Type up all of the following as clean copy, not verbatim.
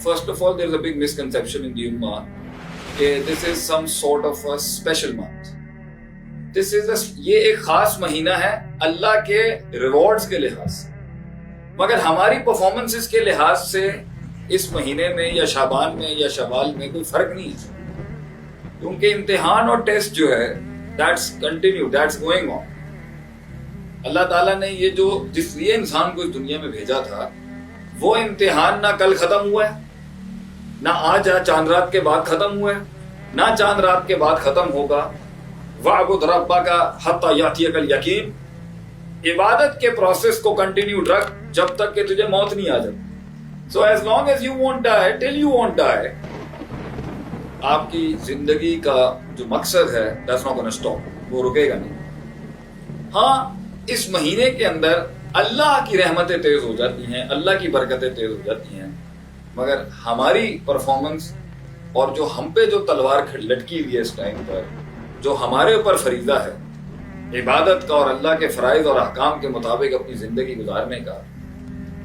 first of all, there's a big misconception in the Ummah that this is some sort of a special month. یہ ایک خاص مہینہ ہے اللہ کے rewards کے لحاظ سے، مگر ہماری پرفارمنسز کے لحاظ سے اس مہینے میں یا شعبان میں یا شوال میں کوئی فرق نہیں ہے، کیونکہ امتحان اور ٹیسٹ جو ہے that's continue, that's going on. اللہ تعالیٰ نے یہ جو جس لیے انسان کو اس دنیا میں بھیجا تھا وہ امتحان نہ کل ختم ہوا ہے، نہ آج چاند رات کے بعد ختم ہوا ہے، نہ چاند رات کے بعد ختم ہوگا۔ وَاعْبُدْ رَبَّكَ حَتَّى يَأْتِيَكَ الْيَقِينُ، عبادت کے پروسیس کو کنٹینیو رکھ جب تک کہ تجھے موت نہیں آ جائے۔ So as long as you won't die, till you won't die، آپ کی زندگی کا جو مقصد ہے that's not gonna stop، وہ رکے گا نہیں۔ ہاں اس مہینے کے اندر اللہ کی رحمتیں تیز ہو جاتی ہیں، اللہ کی برکتیں تیز ہو جاتی ہیں، مگر ہماری پرفارمنس اور جو ہم پہ جو تلوار لٹکی ہوئی ہے اس ٹائم پر، جو ہمارے اوپر فریضہ ہے عبادت کا اور اللہ کے فرائض اور احکام کے مطابق اپنی زندگی گزارنے کا،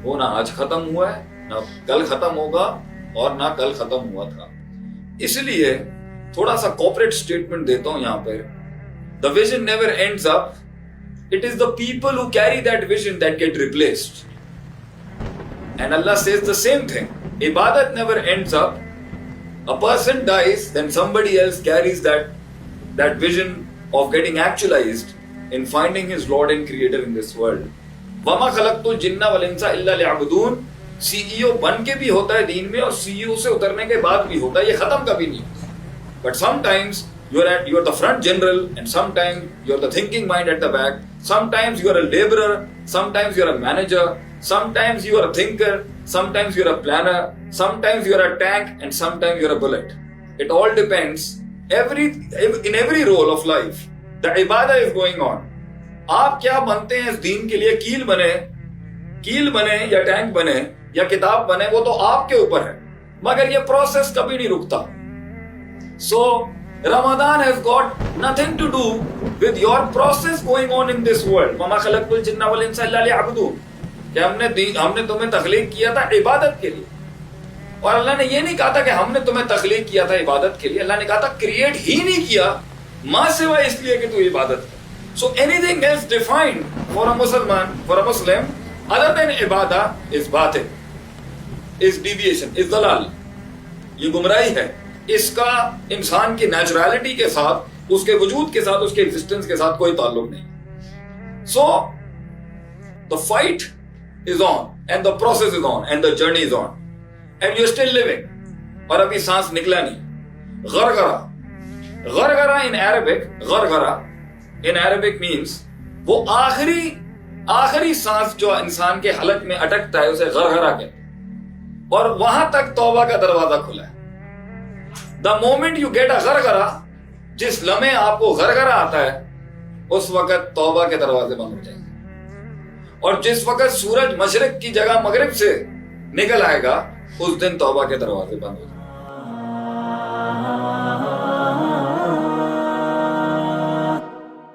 وہ نہ آج ختم ہوا ہے، نہ کل ختم ہوگا اور نہ کل ختم ہوا تھا۔ اس لیے تھوڑا سا کوپریٹ سٹیٹمنٹ دیتا ہوں یہاں پہ، the vision never ends up، it is the people who carry that vision that get replaced. And Allah says the same thing. Ibadat never ends up. A person dies, then somebody else carries that vision of getting actualized in finding his Lord and Creator in this world. وَمَا خَلَقْتُ الْجِنَّ وَالْإِنسَ إِلَّا لِيَعْبُدُونَ، CEO بن کے بھی ہوتا ہے دین میں اور CEO سے اترنے کے بعد بھی ہوتا ہے، یہ ختم کبھی نہیں ہوتا۔ But sometimes you're the front general and sometimes you're the thinking mind at the back. Sometimes you're a laborer, sometimes you're a manager, sometimes you're a thinker, sometimes you're a planner, sometimes you're a tank and sometimes you're a bullet. It all depends. In every role of life, the ibadah is going on. آپ کیا بنتے ہیں اس دین کے لیے، کیل بنے یا tank بنے یا کتاب بنے، وہ تو آپ کے اوپر ہے، مگر یہ پروسیس کبھی نہیں رکتا۔ So Ramadan has got nothing to do with your process going on in this world. وَمَا خَلَقْتُ الْجِنَّ وَالْإِنسَ إِلَّا لِيَعْبُدُونَ، کہ ہم نے تمہیں تخلیق کیا تھا عبادت کے لیے، اور اللہ نے یہ نہیں کہا تھا کہ ہم نے تمہیں تخلیق کیا تھا عبادت کے لیے، اللہ نے کہا تھا کریٹ ہی نہیں کیا ماں سوائے اس لیے کہ تو عبادت کر۔ So anything else defined for a Muslim other than ibadah is batil, is deviation, is dalal، یہ گمراہی ہے، اس کا انسان کی نیچرالٹی کے ساتھ، اس کے وجود کے ساتھ، اس کے ایگزسٹنس کے ساتھ کوئی تعلق نہیں۔ So the fight is on and the process is on and the journey is on and you're still living، اور ابھی سانس نکلا نہیں۔ غرغرہ in Arabic means وہ آخری سانس جو انسان کے حلق میں اٹکتا ہے اسے غرغرہ کہتے ہیں، اور وہاں تک توبہ کا دروازہ کھلا ہے۔ The moment you get a غرغرہ، جس لمحے آپ کو غرغرہ آتا ہے اس وقت توبہ کے دروازے بند ہو جائیں گے، اور جس وقت سورج مشرق کی جگہ مغرب سے نکل آئے گا اس دن توبہ کے دروازے بند ہو جائیں گے۔